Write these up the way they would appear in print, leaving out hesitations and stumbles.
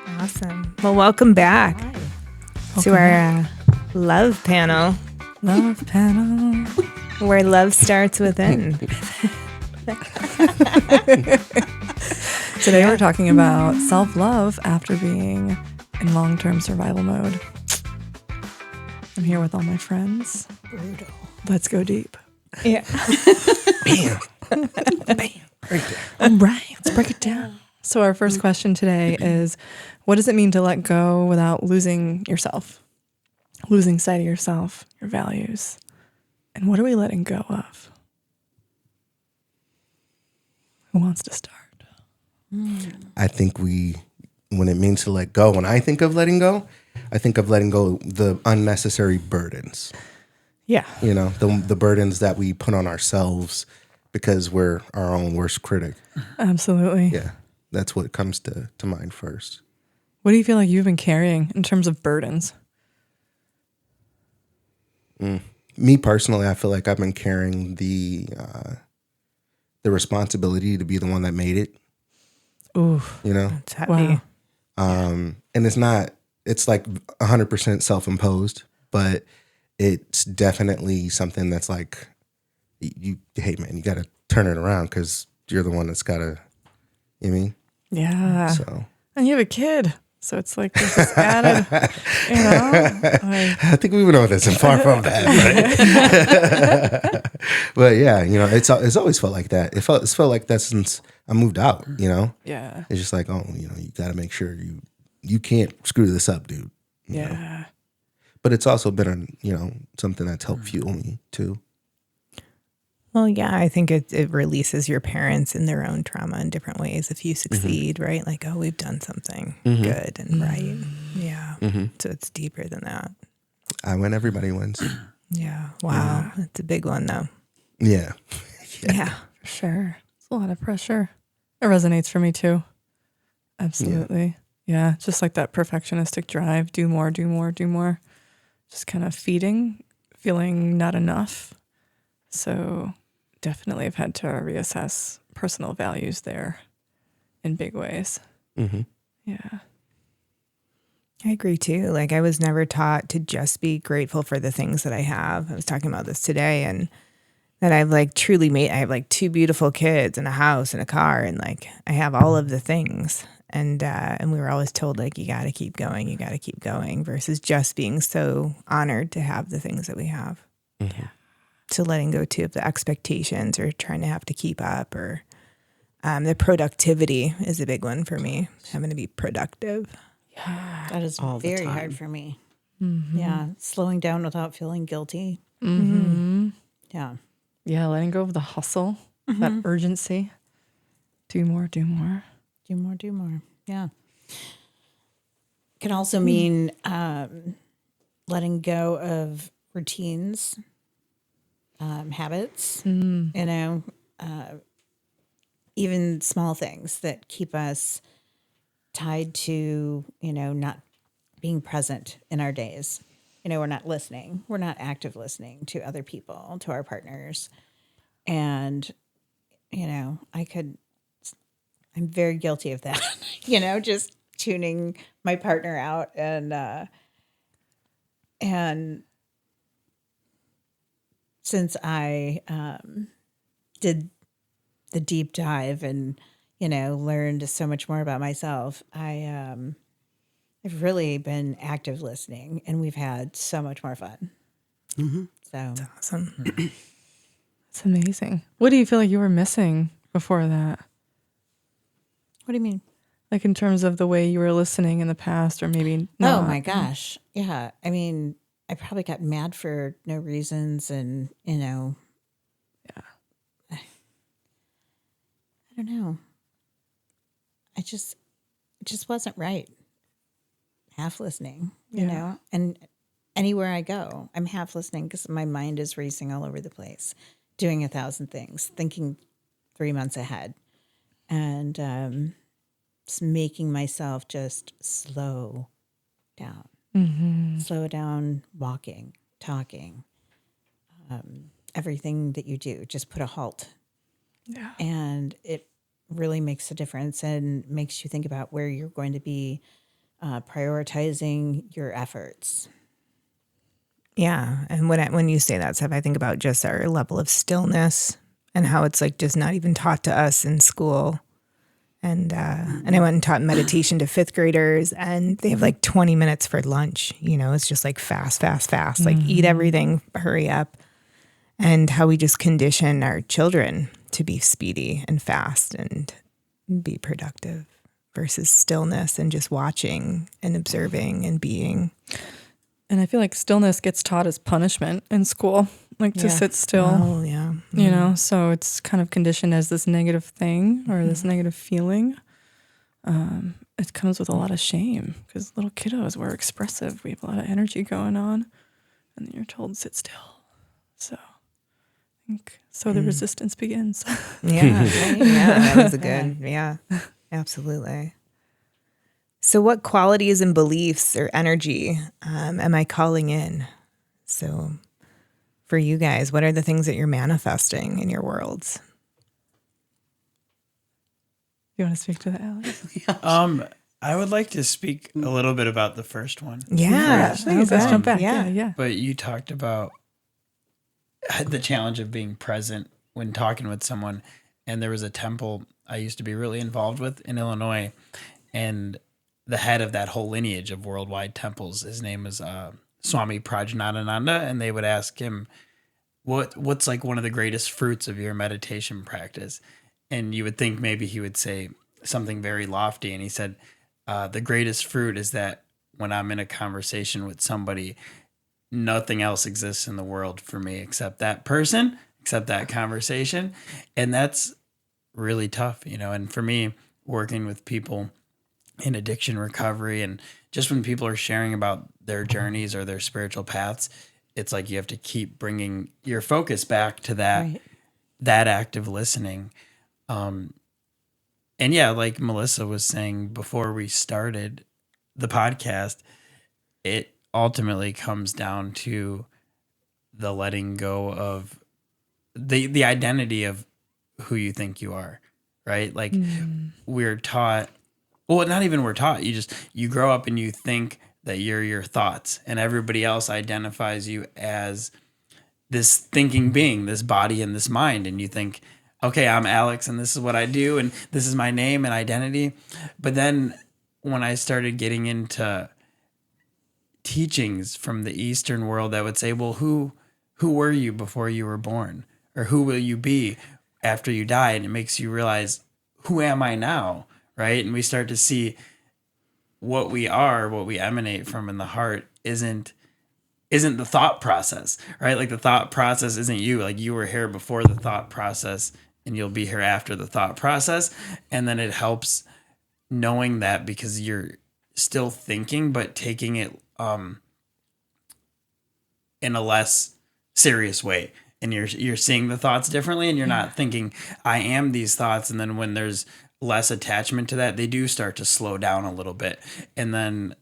Awesome. Well, welcome back to our love panel. Love panel. Where love starts within. Today we're talking about self-love after being in long-term survival mode. I'm here with all my friends. Brutal. Let's go deep. Yeah. Bam. Bam. Right there. All right, let's break it down. So our first question today is, what does it mean to let go without losing yourself? Losing sight of yourself, your values. And what are we letting go of? Who wants to start? I think when it means to let go, when I think of letting go, I think of letting go the unnecessary burdens. Yeah. You know, the burdens that we put on ourselves because we're our own worst critic. Absolutely. Yeah, that's what comes to mind first. What do you feel like you've been carrying in terms of burdens? Me personally, I feel like I've been carrying the responsibility to be the one that made it. Ooh. You know, It's heavy. Wow. and it's like 100% self-imposed, but it's definitely something that's like, hey man, you got to turn it around because you're the one that's got to, you know what I mean? Yeah. So And you have a kid. So it's like there's this added, you know? Like, I think we went over this and far from that. But yeah, you know, it's always felt like that. It's felt like that since I moved out, you know? yeah. It's just like, oh, you know, you got to make sure you can't screw this up, dude. You know? Yeah. But it's also been, something that's helped fuel me too. Well, yeah, I think it releases your parents in their own trauma in different ways if you succeed, right? Like, oh, we've done something good and right. Yeah. So it's deeper than that. I win, everybody wins. Yeah. Wow. That's a big one, though. Yeah. Yeah. For sure. It's a lot of pressure. It resonates for me too. Absolutely. Yeah. Just like that perfectionistic drive. Do more, do more, do more. Just kind of feeding, feeling not enough. So definitely I've had to reassess personal values there in big ways. Mm-hmm. Yeah. I agree too. Like, I was never taught to just be grateful for the things that I have. I was talking about this today, and that I've like truly made. I have like 2 beautiful kids and a house and a car, and like I have all of the things. And we were always told, like, you got to keep going, you got to keep going, versus just being so honored to have the things that we have. Mm-hmm. So letting go too of the expectations or trying to have to keep up, or the productivity is a big one for me. Having to be productive. Yeah. That is All the very time. hard for me. Mm-hmm. Yeah. Slowing down without feeling guilty. Mm-hmm. Yeah. Yeah. Letting go of the hustle, that urgency. Do more, do more. Do more, do more. Yeah. Can also mean letting go of routines, habits, even small things that keep us tied to, not being present in our days. We're not listening. We're not active listening to other people, to our partners. And, I'm very guilty of that, just tuning my partner out and since I did the deep dive and, learned so much more about myself, I've really been active listening, and we've had so much more fun. Mm-hmm. So Awesome. It's amazing. What do you feel like you were missing before that? what do you mean? Like in terms of the way you were listening in the past, or maybe not? Oh my gosh. Yeah. I mean, I probably got mad for no reasons, and, Yeah. I don't know. It just wasn't right. Half listening, you Yeah. know, and anywhere I go, I'm half listening because my mind is racing all over the place, doing 1,000 things, thinking 3 months ahead, and just making myself just slow down, slow down, walking, talking, everything that you do, just put a halt. Yeah. And it really makes a difference and makes you think about where you're going to be prioritizing your efforts. Yeah. And when you say that stuff, I think about just our level of stillness and how it's like just not even taught to us in school. And I went and taught meditation to fifth graders, and they have like 20 minutes for lunch. You know, it's just like fast, fast, fast. Like eat everything, hurry up. And how we just condition our children to be speedy and fast and be productive versus stillness and just watching and observing and being. And I feel like stillness gets taught as punishment in school, like to sit still. Oh, yeah. You know, so it's kind of conditioned as this negative thing or this negative feeling. It comes with a lot of shame because little kiddos, we're expressive. We have a lot of energy going on. And then you're told, sit still. So I think the resistance begins. Yeah. Right? Yeah. That was a good, yeah, absolutely. So what qualities and beliefs or energy am I calling in? So for you guys, what are the things that you're manifesting in your worlds? You want to speak to that, Alex? I would like to speak a little bit about the first one. Yeah. Let's jump back. Yeah. Yeah. But you talked about the challenge of being present when talking with someone. And there was a temple I used to be really involved with in Illinois. And the head of that whole lineage of worldwide temples, his name was Swami Prajnatananda. And they would ask him, what's like one of the greatest fruits of your meditation practice? And you would think maybe he would say something very lofty. And he said, the greatest fruit is that when I'm in a conversation with somebody, nothing else exists in the world for me except that person, except that conversation. And that's really tough, you know. And for me, working with people in addiction recovery, and just when people are sharing about their journeys or their spiritual paths, it's like you have to keep bringing your focus back to that active listening. And yeah, like Melissa was saying before we started the podcast, it ultimately comes down to the letting go of the identity of who you think you are, right? Like we're taught, well, not even we're taught, you grow up and you think that you're your thoughts, and everybody else identifies you as this thinking being, this body and this mind. And you think, okay, I'm Alex and this is what I do and this is my name and identity. But then when I started getting into teachings from the Eastern world that would say, well, who were you before you were born? Or who will you be after you die? And it makes you realize, who am I now? Right? And we start to see what we are, what we emanate from in the heart isn't the thought process, right? Like the thought process isn't you. Like you were here before the thought process and you'll be here after the thought process. And then it helps knowing that, because you're still thinking, but taking it in a less serious way. And you're seeing the thoughts differently, and you're not thinking, I am these thoughts. And then when there's less attachment to that, they do start to slow down a little bit. And then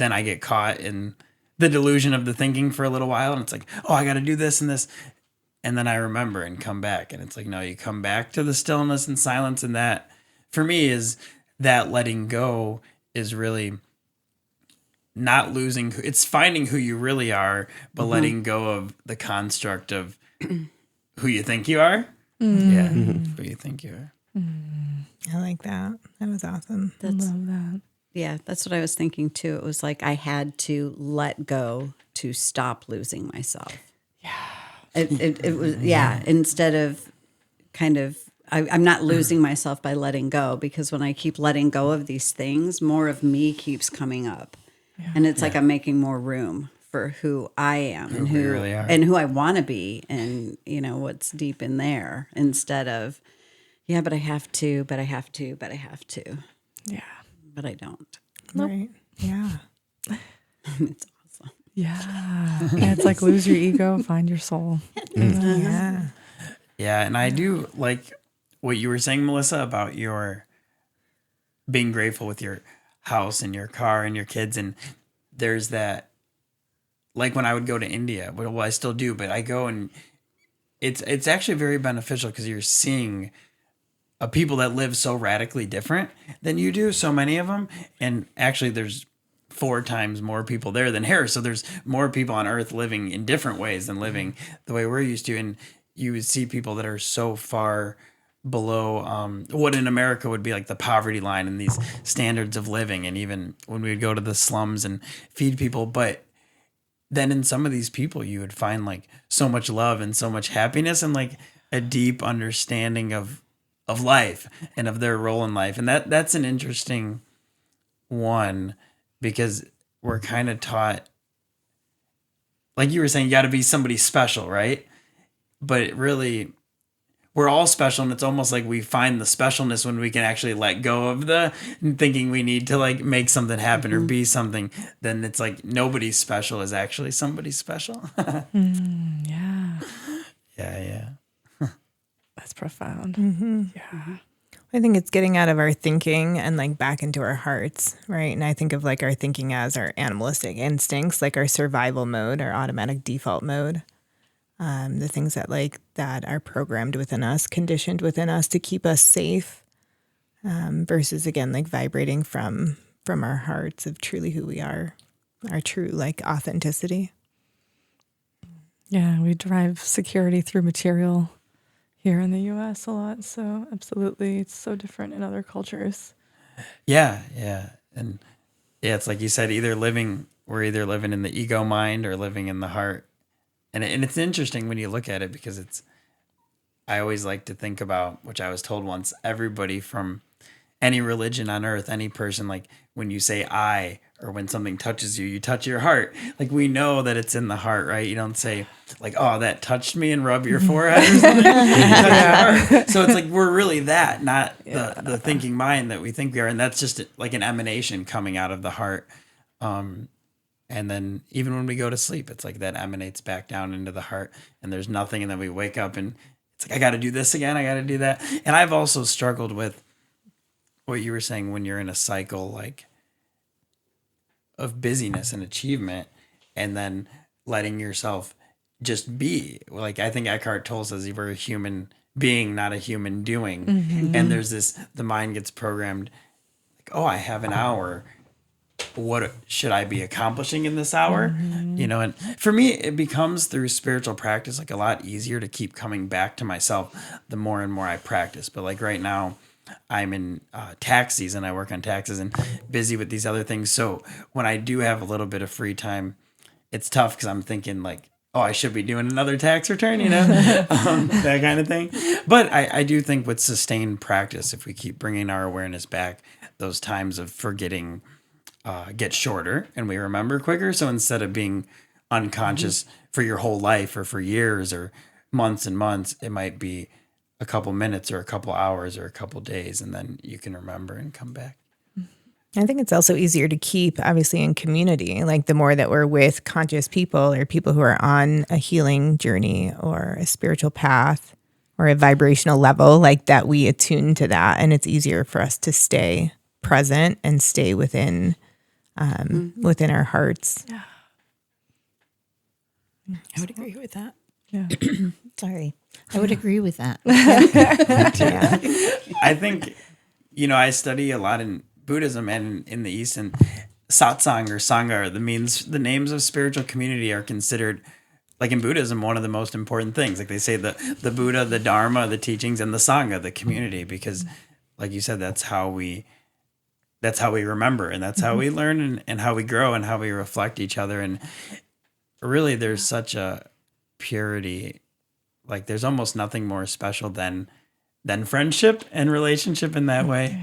I get caught in the delusion of the thinking for a little while. And it's like, oh, I got to do this and this. And then I remember and come back. And it's like, no, you come back to the stillness and silence. And that, for me, is that letting go is really not losing. It's finding who you really are, but letting go of the construct of who you think you are. Yeah, who you think you are. I like that. That was awesome. I love that. Yeah, that's what I was thinking too. It was like I had to let go to stop losing myself. Yeah. It was, instead of kind of, I'm not losing myself by letting go, because when I keep letting go of these things, more of me keeps coming up. Yeah. And it's like I'm making more room for who I am and who really are. And who I want to be, and what's deep in there, instead of, but I have to, but I have to, but I have to. Yeah. But I don't. Right. Yeah. It's awesome. Yeah. It's like lose your ego, find your soul. Yeah. Yeah, and I do like what you were saying, Melissa, about your being grateful with your house and your car and your kids. And there's that, like when I would go to India, well, I still do, but I go and it's actually very beneficial, because you're seeing of people that live so radically different than you do, so many of them. And actually there's 4 times more people there than here. So there's more people on earth living in different ways than living the way we're used to. And you would see people that are so far below what in America would be like the poverty line and these standards of living. And even when we would go to the slums and feed people, but then in some of these people, you would find like so much love and so much happiness and like a deep understanding of life and of their role in life. And that's an interesting one, because we're kind of taught, like you were saying, you got to be somebody special, right? But it really, we're all special, and it's almost like we find the specialness when we can actually let go of the thinking we need to like make something happen or be something. Then it's like nobody's special is actually somebody special. Yeah. Yeah. That's profound. Yeah. I think it's getting out of our thinking and like back into our hearts, right? And I think of like our thinking as our animalistic instincts, like our survival mode, our automatic default mode, the things that are programmed within us, conditioned within us to keep us safe, versus again like vibrating from our hearts of truly who we are, our true like authenticity. Yeah, we derive security through material here in the U.S. a lot. So absolutely, it's so different in other cultures. Yeah. And yeah, it's like you said, we're either living in the ego mind or living in the heart. And it's interesting when you look at it, because I always like to think about, which I was told once, everybody from any religion on earth, any person, like when you say I, or when something touches you, you touch your heart. Like we know that it's in the heart, right? You don't say like, oh, that touched me and rub your forehead or something. You touch your heart. So it's like, we're really that, not the thinking mind that we think we are. And that's just like an emanation coming out of the heart. And then even when we go to sleep, it's like that emanates back down into the heart, and there's nothing. And then we wake up and it's like, I got to do this again. I got to do that. And I've also struggled with what you were saying, when you're in a cycle like of busyness and achievement, and then letting yourself just be. Like I think Eckhart Tolle says, we're a human being, not a human doing. And there's the mind gets programmed like, oh, I have an hour. What should I be accomplishing in this hour? You know, and for me, it becomes through spiritual practice like a lot easier to keep coming back to myself the more and more I practice. But like right now, I'm in tax season. I work on taxes and busy with these other things. So when I do have a little bit of free time, it's tough because I'm thinking like, oh, I should be doing another tax return, you know, that kind of thing. But I do think with sustained practice, if we keep bringing our awareness back, those times of forgetting get shorter and we remember quicker. So instead of being unconscious for your whole life or for years or months and months, it might be a couple minutes or a couple hours or a couple days, and then you can remember and come back. I think it's also easier to keep, obviously, in community. Like the more that we're with conscious people or people who are on a healing journey or a spiritual path or a vibrational level, like that, we attune to that, and it's easier for us to stay present and stay within our hearts. Yeah. I would agree with that. Yeah. Sorry. I would agree with that. Yeah. I think, I study a lot in Buddhism and in the East, and satsang or sangha, the names of spiritual community are considered, like in Buddhism, one of the most important things. Like they say the Buddha, the Dharma, the teachings, and the sangha, the community, because like you said, that's how we remember, and that's how we learn, and how we grow, and how we reflect each other. And really, there's such a purity. Like there's almost nothing more special than friendship and relationship in that way.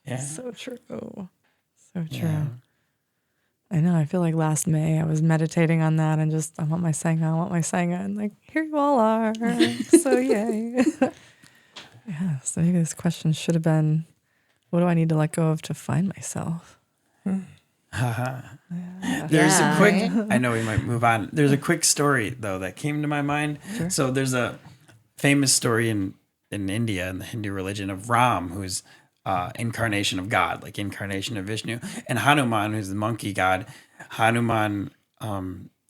Yeah. So true. So true. Yeah. I know. I feel like last May I was meditating on that and just, I want my sangha. And like, here you all are. So yay. Yeah. So maybe this question should have been, what do I need to let go of to find myself? There's a quick, right? I know we might move on. There's a quick story though that came to my mind. Sure. So there's a famous story in India, in the Hindu religion, of Ram, who's incarnation of God, like incarnation of Vishnu, and Hanuman, who's the monkey god. Hanuman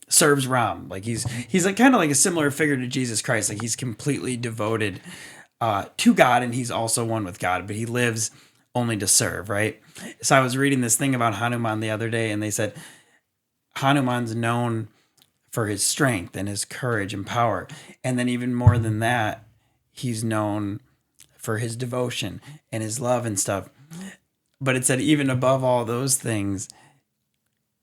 serves Ram. Like he's like kind of like a similar figure to Jesus Christ. Like he's completely devoted to God, and he's also one with God, but he lives only to serve, right? So I was reading this thing about Hanuman the other day, and they said Hanuman's known for his strength and his courage and power. And then even more than that, he's known for his devotion and his love and stuff. But it said even above all those things,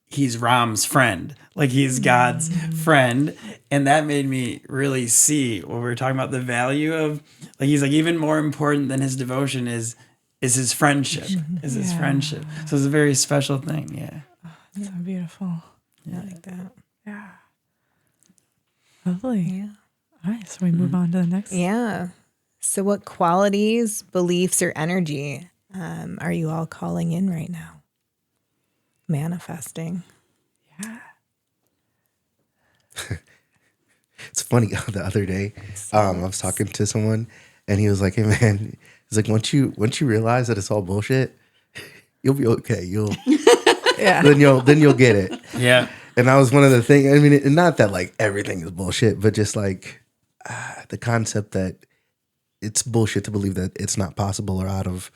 he's Ram's friend. Like he's God's friend. And that made me really see what we were talking about, the value of, like, he's like, even more important than his devotion is his friendship, is his friendship. So it's a very special thing. Yeah. So beautiful. I like that. Yeah. Lovely. Yeah. All right. So we move on to the next. Yeah. So what qualities, beliefs, or energy are you all calling in right now? Manifesting. Yeah. It's funny. The other day, I was talking to someone, and he was like, "Hey, man," he's like, "Once you realize that it's all bullshit, you'll be okay. Yeah. Then you'll get it." Yeah. And that was one of the things. I mean, not that like everything is bullshit, but just like the concept that it's bullshit to believe that it's not possible or out of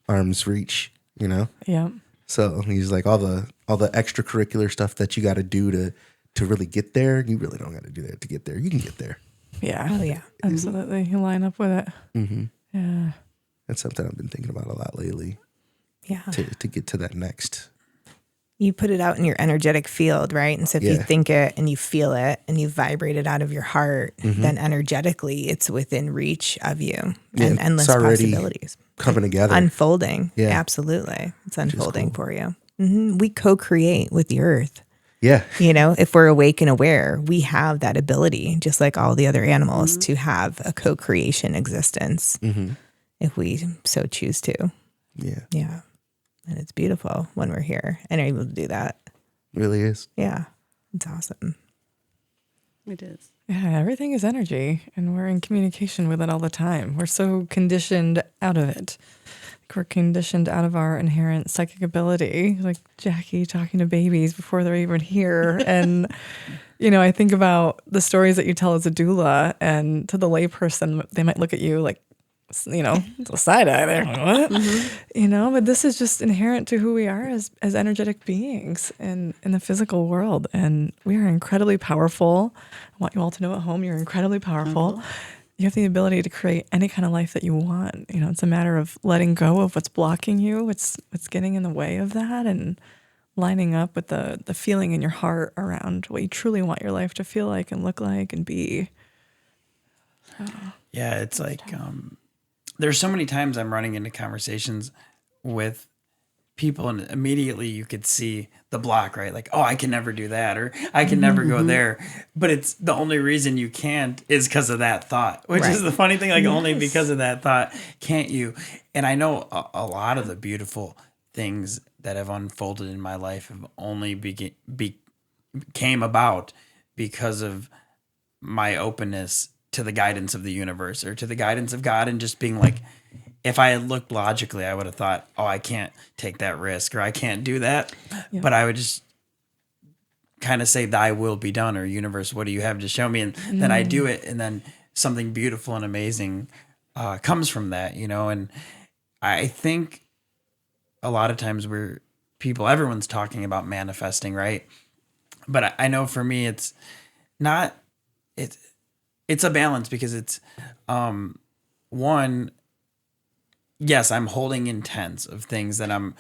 arm's reach. You know. Yeah. So he's like, all the extracurricular stuff that you got to do to really get there, you really don't got to do that to get there. You can get there. Yeah. Oh, yeah. Absolutely. You line up with it. Mm-hmm. Yeah. That's something I've been thinking about a lot lately. Yeah. To get to that next. You put it out in your energetic field, right? And so if you think it and you feel it and you vibrate it out of your heart, then energetically it's within reach of you and endless possibilities. Coming together. Unfolding. Yeah. Absolutely. It's unfolding for you. We co-create with the earth. Yeah. You know, if we're awake and aware, we have that ability, just like all the other animals, to have a co-creation existence if we so choose to. Yeah. Yeah. And it's beautiful when we're here and are able to do that. Really is. Yeah. It's awesome. It is. Yeah. Everything is energy, and we're in communication with it all the time. We're so conditioned out of it. We're conditioned out of our inherent psychic ability, like Jackie talking to babies before they're even here. And, you know, I think about the stories that you tell as a doula, and to the layperson, they might look at you like, you know, a side eye there. What? You know, but this is just inherent to who we are as energetic beings in the physical world. And we are incredibly powerful. I want you all to know at home, you're incredibly powerful. You have the ability to create any kind of life that you want. You know, it's a matter of letting go of what's blocking you, what's getting in the way of that, and lining up with the feeling in your heart around what you truly want your life to feel like and look like and be. Yeah, it's like there's so many times I'm running into conversations with people, and immediately you could see the block, right? Like, oh, I can never do that, or I can never go there. But it's the only reason you can't is because of that thought, which is the funny thing. Like, only because of that thought can't you. And I know a lot of the beautiful things that have unfolded in my life have only came about because of my openness to the guidance of the universe or to the guidance of God, and just being like, if I had looked logically, I would have thought, oh, I can't take that risk, or I can't do that. Yeah. But I would just kind of say, thy will be done, or universe, what do you have to show me? And then I do it. And then something beautiful and amazing comes from that, you know? And I think a lot of times everyone's talking about manifesting, right? But I know for me, it's a balance, because it's one, yes, I'm holding intents of things that I'm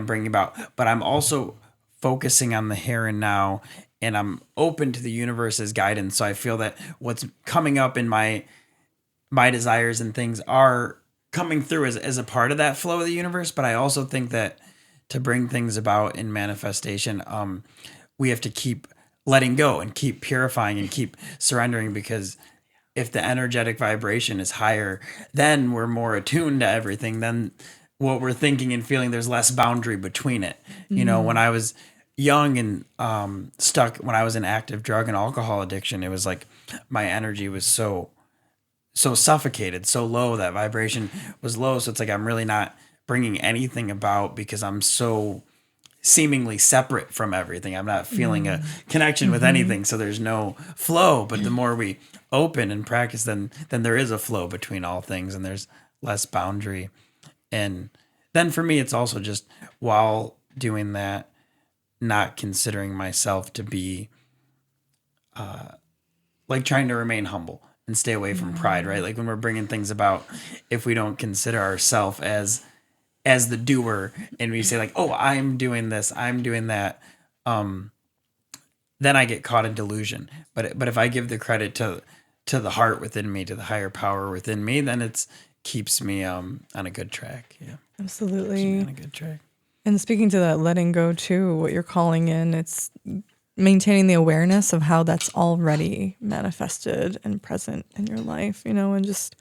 bringing about, but I'm also focusing on the here and now, and I'm open to the universe's guidance. So I feel that what's coming up in my desires and things are coming through as a part of that flow of the universe. But I also think that to bring things about in manifestation, we have to keep letting go and keep purifying and keep surrendering, because if the energetic vibration is higher, then we're more attuned to everything. Then what we're thinking and feeling, there's less boundary between it. You know, when I was young and stuck, when I was in active drug and alcohol addiction, it was like my energy was so suffocated, so low, that vibration was low. So it's like I'm really not bringing anything about, because I'm so seemingly separate from everything. I'm not feeling a connection with anything, so there's no flow. But the more we open and practice, then there is a flow between all things, and there's less boundary. And then for me, it's also just while doing that, not considering myself to be like trying to remain humble and stay away from pride, right? Like when we're bringing things about, if we don't consider ourselves as the doer, and we say like, oh, I'm doing this, I'm doing that, then I get caught in delusion. But if I give the credit to the heart within me, to the higher power within me, then it's keeps me on a good track. Yeah, Absolutely. keeps me on a good track. And speaking to that letting go too, what you're calling in, it's maintaining the awareness of how that's already manifested and present in your life, and just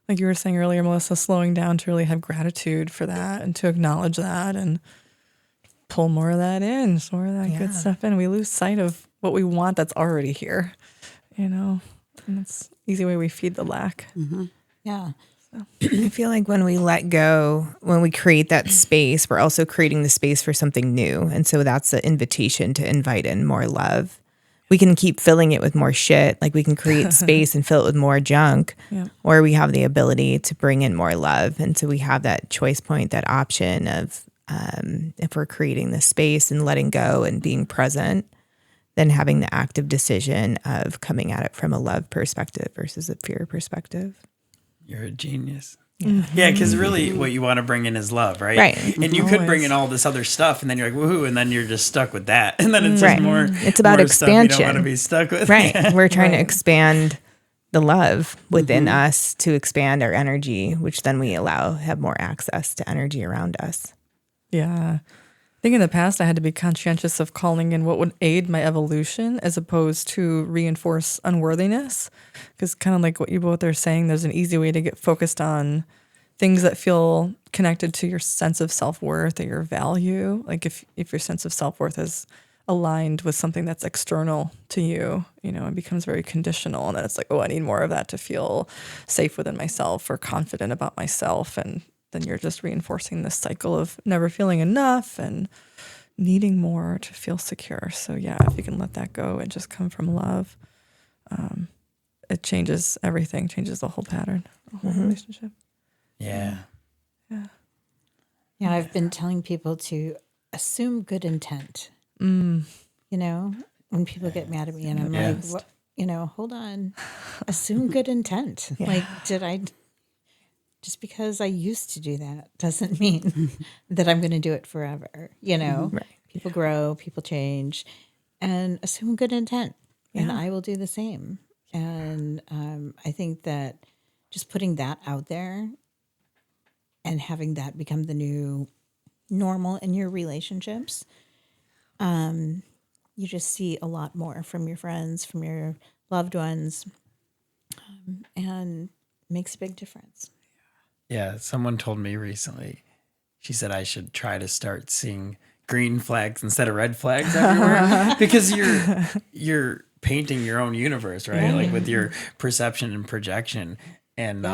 like you were saying earlier, Melissa, slowing down to really have gratitude for that and to acknowledge that and pull more of that in, some more of that good stuff in. We lose sight of what we want that's already here, and that's an easy way we feed the lack. Yeah. I feel like when we let go, when we create that space, we're also creating the space for something new. And so that's the invitation to invite in more love. We can keep filling it with more shit. Like we can create space and fill it with more junk, or we have the ability to bring in more love. And so we have that choice point, that option of if we're creating the space and letting go and being present, then having the active decision of coming at it from a love perspective versus a fear perspective. You're a genius. Yeah, because really what you want to bring in is love, right? Right. And you could bring in all this other stuff, and then you're like, woohoo, and then you're just stuck with that. And then it's just more. It's about more stuff you expansion. don't want to be stuck with. Right. We're trying to expand the love within us to expand our energy, which then we have more access to energy around us. Yeah. I think in the past I had to be conscientious of calling in what would aid my evolution as opposed to reinforce unworthiness. Because kind of like what you both are saying, there's an easy way to get focused on things that feel connected to your sense of self-worth or your value. Like if your sense of self-worth is aligned with something that's external to you, it becomes very conditional. And then it's like, oh, I need more of that to feel safe within myself or confident about myself. And then you're just reinforcing this cycle of never feeling enough and needing more to feel secure. So yeah, if you can let that go and just come from love, it changes everything, changes the whole pattern, the whole relationship. Yeah. Yeah, I've been telling people to assume good intent. When people get mad at me and I'm like, what, hold on, assume good intent. Like, just because I used to do that doesn't mean that I'm going to do it forever. Right. People grow, people change, and assume good intent, and I will do the same. And I think that just putting that out there and having that become the new normal in your relationships, you just see a lot more from your friends, from your loved ones, and makes a big difference. Yeah, someone told me recently, she said I should try to start seeing green flags instead of red flags everywhere because you're painting your own universe, right? Like with your perception and projection. And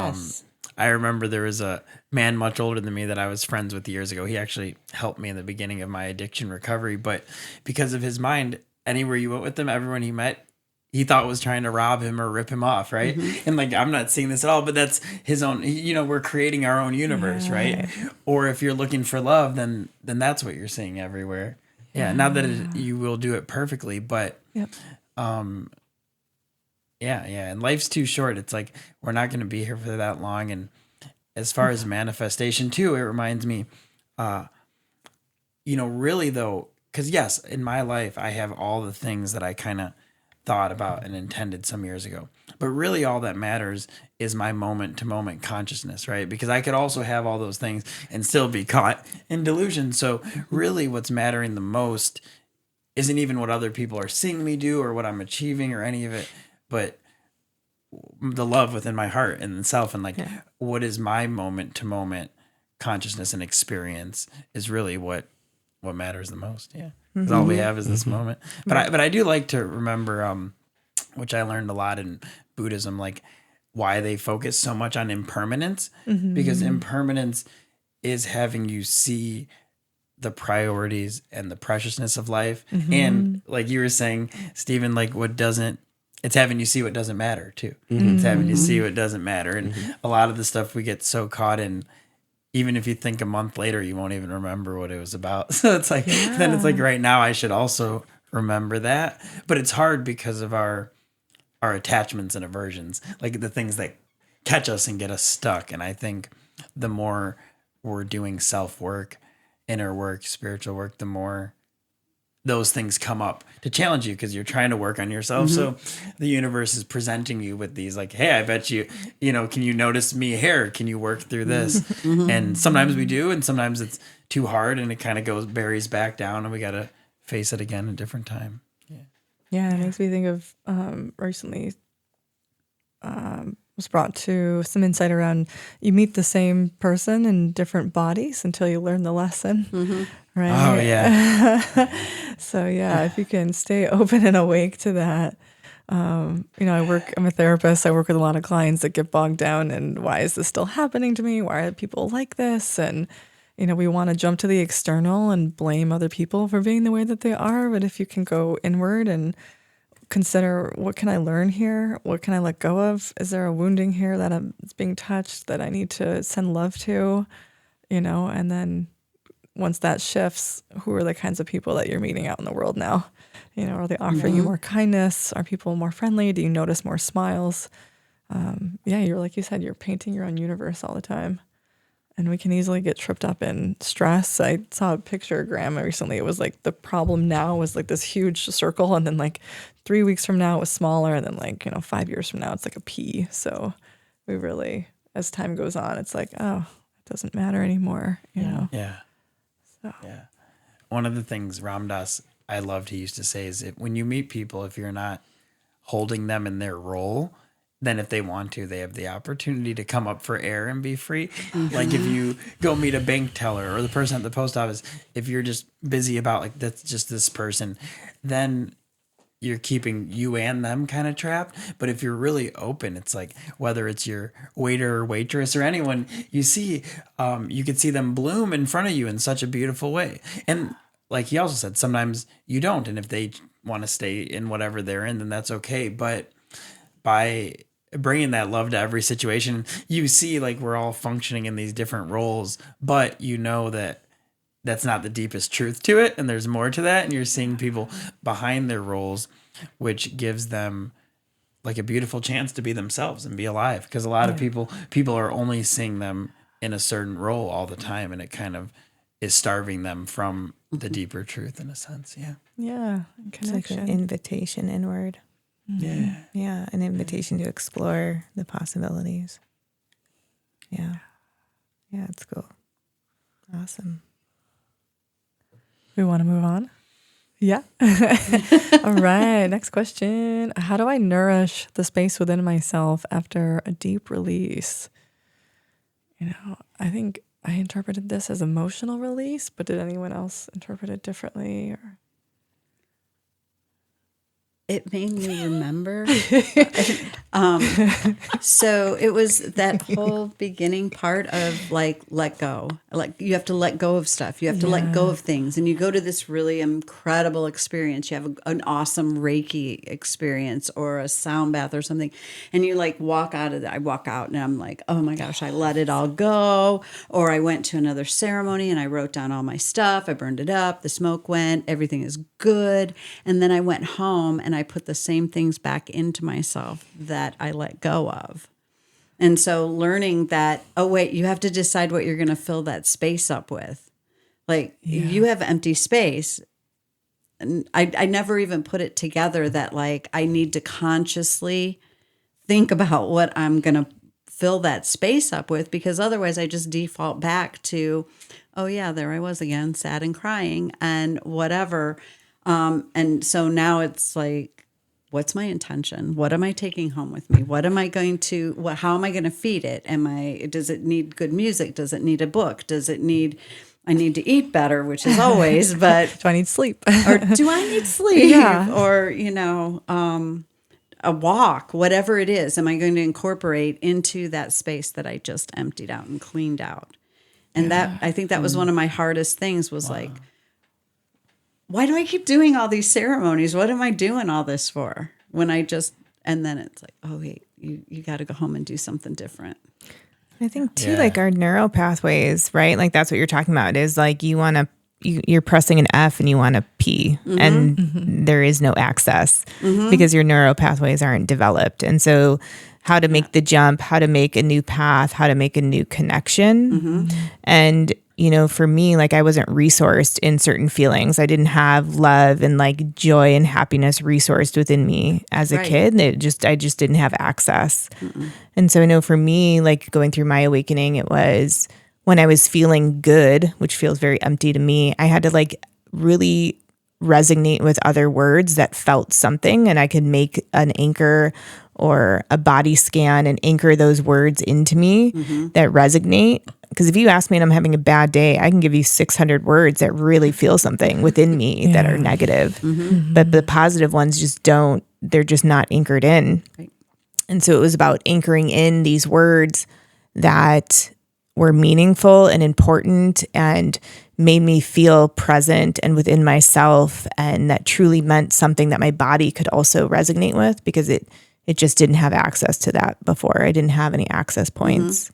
I remember there was a man much older than me that I was friends with years ago. He actually helped me in the beginning of my addiction recovery, but because of his mind, anywhere you went with him, everyone he met, he thought was trying to rob him or rip him off, right? And like, I'm not seeing this at all, but that's his own, we're creating our own universe, right? Or if you're looking for love, then that's what you're seeing everywhere. Yeah, not that you will do it perfectly, but and life's too short. It's like, we're not going to be here for that long. And as far as manifestation too, it reminds me, really though, because yes, in my life, I have all the things that I kind of thought about and intended some years ago. But really all that matters is my moment to moment consciousness, right? Because I could also have all those things and still be caught in delusion. So really what's mattering the most isn't even what other people are seeing me do or what I'm achieving or any of it, but the love within my heart and self, and what is my moment to moment consciousness and experience is really what matters the most. Yeah. Because all we have is this moment. But I do like to remember, which I learned a lot in Buddhism, like why they focus so much on impermanence, because impermanence is having you see the priorities and the preciousness of life. And like you were saying, Stephen, like it's having you see what doesn't matter too. It's having you see what doesn't matter. And a lot of the stuff we get so caught in, even if you think a month later, you won't even remember what it was about. So it's like, then it's like right now I should also remember that. But it's hard because of our attachments and aversions, like the things that catch us and get us stuck. And I think the more we're doing self-work, inner work, spiritual work, the more those things come up to challenge you because you're trying to work on yourself. So the universe is presenting you with these like, hey, I bet you know, can you notice me here? Can you work through this? And sometimes we do, and sometimes it's too hard and it kind of buries back down and we got to face it again a different time. Yeah, it makes me think of recently was brought to some insight around you meet the same person in different bodies until you learn the lesson. Right. Oh, yeah. So, yeah, if you can stay open and awake to that. I'm a therapist. I work with a lot of clients that get bogged down and why is this still happening to me? Why are people like this? And, we want to jump to the external and blame other people for being the way that they are. But if you can go inward and consider, what can I learn here? What can I let go of? Is there a wounding here that it's being touched that I need to send love to? And then once that shifts, who are the kinds of people that you're meeting out in the world now? Are they offering you more kindness? Are people more friendly? Do you notice more smiles? You're like you said, you're painting your own universe all the time. And we can easily get tripped up in stress. I saw a pictogram recently. It was like the problem now was like this huge circle. And then like 3 weeks from now it was smaller. And then 5 years from now it's like a pea. So we really, as time goes on, it's like, oh, it doesn't matter anymore. Yeah. So. Yeah. One of the things Ram Dass I loved he used to say is when you meet people, if you're not holding them in their role, then if they want to, they have the opportunity to come up for air and be free. Like if you go meet a bank teller or the person at the post office, if you're just busy about like, that's just this person, then you're keeping you and them kind of trapped. But if you're really open, it's like, whether it's your waiter or waitress or anyone you see, you could see them bloom in front of you in such a beautiful way. And like he also said, sometimes you don't. And if they want to stay in whatever they're in, then that's okay. But by bringing that love to every situation, you see like we're all functioning in these different roles, but that that's not the deepest truth to it. And there's more to that. And you're seeing people behind their roles, which gives them like a beautiful chance to be themselves and be alive. Because a lot of people are only seeing them in a certain role all the time. And it kind of is starving them from the deeper truth in a sense. Yeah. Yeah. It's like an invitation inward. Yeah. Yeah. An invitation to explore the possibilities. Yeah. Yeah. It's cool. Awesome. We want to move on? Yeah. All right. Next question. How do I nourish the space within myself after a deep release? I think I interpreted this as emotional release, but did anyone else interpret it differently? Or? It made me remember. So it was that whole beginning part of like, let go. Like you have to let go of stuff. You have to let go of things. And you go to this really incredible experience. You have an awesome Reiki experience or a sound bath or something. And you like walk out of that. I walk out and I'm like, oh my gosh, I let it all go. Or I went to another ceremony and I wrote down all my stuff. I burned it up. The smoke went. Everything is good. And then I went home and I put the same things back into myself that I let go of. And so learning that, oh, wait, you have to decide what you're going to fill that space up with. Like you have empty space. And I never even put it together that like I need to consciously think about what I'm going to fill that space up with, because otherwise I just default back to, oh yeah, there I was again, sad and crying and whatever. And so now it's like, what's my intention? What am I taking home with me? What am I going to, how am I going to feed it? Does it need good music? Does it need a book? I need to eat better, which is always, but do I need sleep? Or do I need sleep? Yeah. Or, a walk, whatever it is, am I going to incorporate into that space that I just emptied out and cleaned out? And that, I think that was one of my hardest things was like, why do I keep doing all these ceremonies? What am I doing all this for? When I just, and then it's like, oh wait, you got to go home and do something different. I think too, Yeah. like our neural pathways, right? Like that's what you're talking about is like you're pressing an F and you want to P and there is no access because your neural pathways aren't developed. And so how to make the jump, how to make a new path, how to make a new connection. And, you know, for me, like I wasn't resourced in certain feelings. I didn't have love and like joy and happiness resourced within me as a kid. I just didn't have access. And so I know for me, like going through my awakening, it was when I was feeling good, which feels very empty to me, I had to like really resonate with other words that felt something, and I could make an anchor or a body scan and anchor those words into me that resonate. Because if you ask me and I'm having a bad day, I can give you 600 words that really feel something within me that are negative. But the positive ones just don't, they're just not anchored in. Right. And so it was about anchoring in these words that were meaningful and important and made me feel present and within myself, and that truly meant something that my body could also resonate with, because it just didn't have access to that before. I didn't have any access points.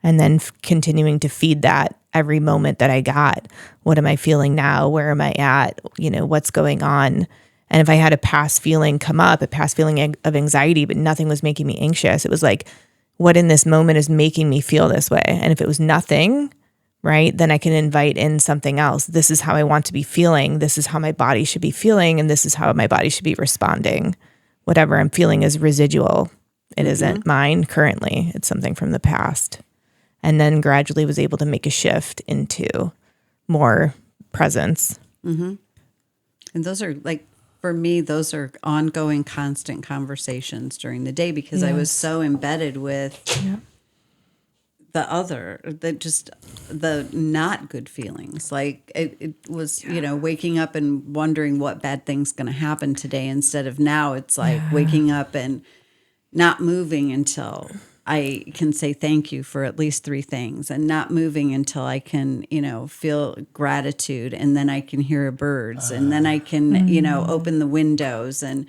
And then continuing to feed that every moment that I got. What am I feeling now? Where am I at? You know, what's going on? And if I had a past feeling come up, a past feeling of anxiety, but nothing was making me anxious, it was like, what in this moment is making me feel this way? And if it was nothing, right, then I can invite in something else. This is how I want to be feeling. This is how my body should be feeling. And this is how my body should be responding. Whatever I'm feeling is residual. It isn't mine currently. It's something from the past. And then gradually was able to make a shift into more presence. And those are like, for me, those are ongoing, constant conversations during the day, because I was so embedded with the not good feelings. Like it was, you know, waking up and wondering what bad thing's going to happen today, instead of now it's like waking up and not moving until I can say thank you for at least 3 things, and not moving until I can, you know, feel gratitude, and then I can hear birds, and then I can, you know, open the windows, and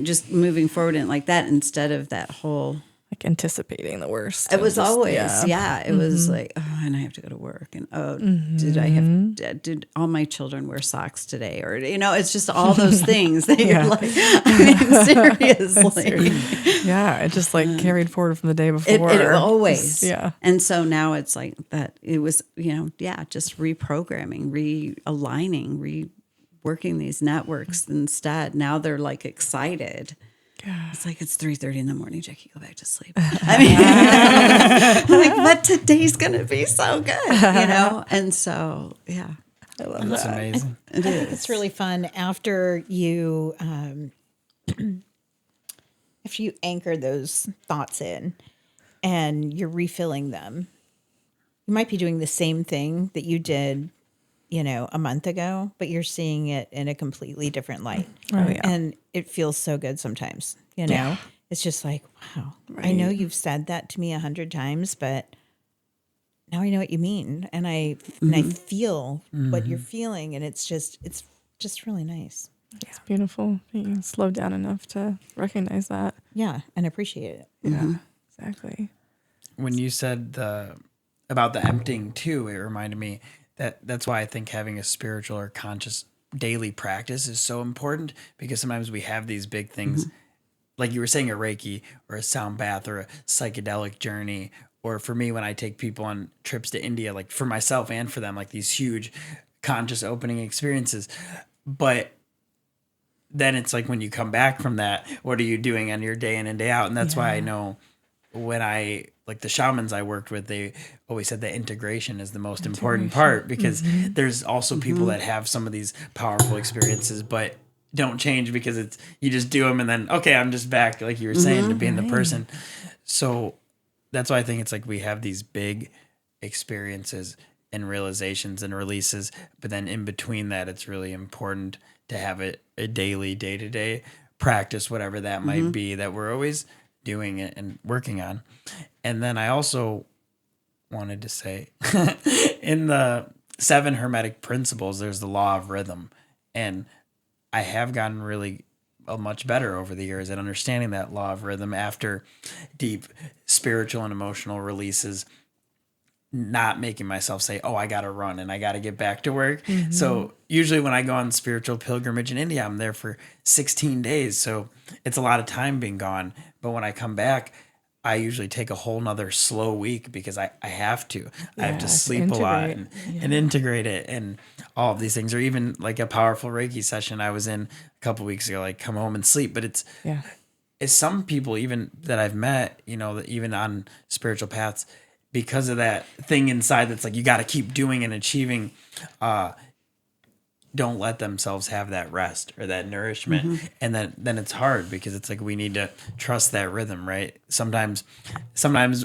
just moving forward and like that, instead of that whole. Like anticipating the worst. It was always, it was like, oh, and I have to go to work, and oh, did all my children wear socks today? Or, you know, it's just all those things that you're like, I mean, seriously. Yeah, it just like carried forward from the day before. It always. Yeah. And so now it's like that, it was, you know, just reprogramming, realigning, reworking these networks instead. Now they're like excited. Yeah. It's like, it's 3:30 in the morning, Jackie, go back to sleep. I mean, I'm like, but today's going to be so good, you know? And so, yeah. I love That's that. amazing. It is. It's really fun after you anchor those thoughts in and you're refilling them. You might be doing the same thing that you did, you know, a month ago, but you're seeing it in a completely different light. Oh, yeah. And it feels so good sometimes, you know? It's just like, wow, I know you've said that to me 100 times, but now I know what you mean. And I feel what you're feeling. And it's just really nice. It's beautiful. You can slow down enough to recognize that. Yeah. And appreciate it. Yeah, exactly. When you said about the emptying too, it reminded me that's why I think having a spiritual or conscious daily practice is so important, because sometimes we have these big things, like you were saying, a Reiki or a sound bath or a psychedelic journey, or for me, when I take people on trips to India, like for myself and for them, like these huge conscious opening experiences. But then it's like when you come back from that, what are you doing on your day in and day out? And that's why I know when like the shamans I worked with, they always said that integration is the most important part, because there's also people that have some of these powerful experiences, but don't change because you just do them and then, okay, I'm just back, like you were saying, to being the person. So that's why I think it's like we have these big experiences and realizations and releases, but then in between that, it's really important to have a daily, day-to-day practice, whatever that might be, that we're always doing it and working on. And then I also wanted to say. In the 7 Hermetic Principles, there's the law of rhythm. And I have gotten really much better over the years at understanding that law of rhythm after deep spiritual and emotional releases, not making myself say, oh, I got to run and I got to get back to work. So usually when I go on spiritual pilgrimage in India, I'm there for 16 days. So it's a lot of time being gone. But when I come back, I usually take a whole nother slow week because I have to. I have to sleep a lot and integrate it and all of these things. Or even like a powerful Reiki session I was in a couple weeks ago, like come home and sleep. But it's some people even that I've met, you know, that even on spiritual paths, because of that thing inside that's like you got to keep doing and achieving, don't let themselves have that rest or that nourishment. And then it's hard because it's like we need to trust that rhythm, right? Sometimes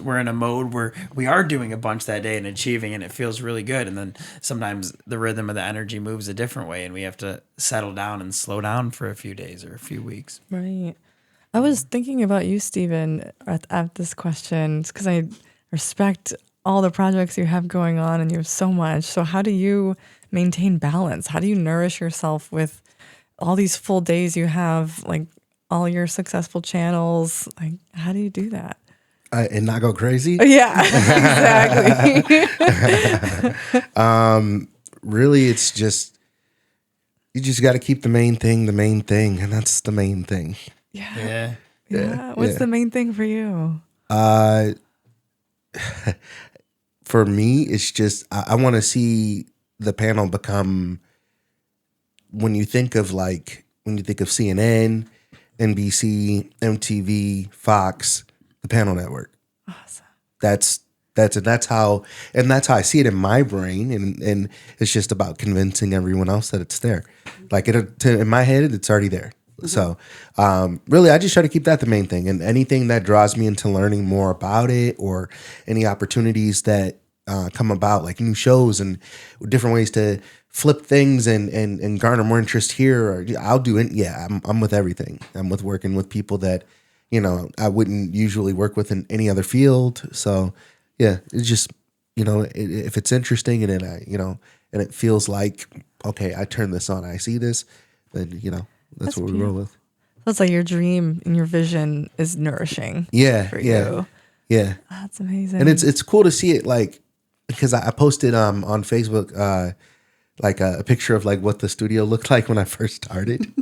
we're in a mode where we are doing a bunch that day and achieving and it feels really good. And then sometimes the rhythm of the energy moves a different way and we have to settle down and slow down for a few days or a few weeks. Right. I was thinking about you, Stephen, at this question because I respect all the projects you have going on and you have so much. So how do you maintain balance? How do you nourish yourself with all these full days you have, like all your successful channels? Like, how do you do that? And not go crazy? Yeah, exactly. Really, it's just, you just got to keep the main thing, and that's the main thing. Yeah. What's the main thing for you? For me, it's just, I want to see the panel become, when you think of CNN, NBC, MTV, Fox, the panel network. Awesome. That's how I see it in my brain, and it's just about convincing everyone else that it's there. Like in my head, it's already there. So really, I just try to keep that the main thing, and anything that draws me into learning more about it, or any opportunities that come about, like new shows and different ways to flip things and garner more interest here, or I'll do it. Yeah, I'm with everything. I'm with working with people that, you know, I wouldn't usually work with in any other field. So yeah, it's just, you know, if it's interesting and it feels like, okay, I turn this on, I see this, then, you know, that's what we roll with. That's like your dream and your vision is nourishing. Yeah, for you. Oh, that's amazing. And it's cool to see it, like, because I posted on Facebook like a picture of like what the studio looked like when I first started,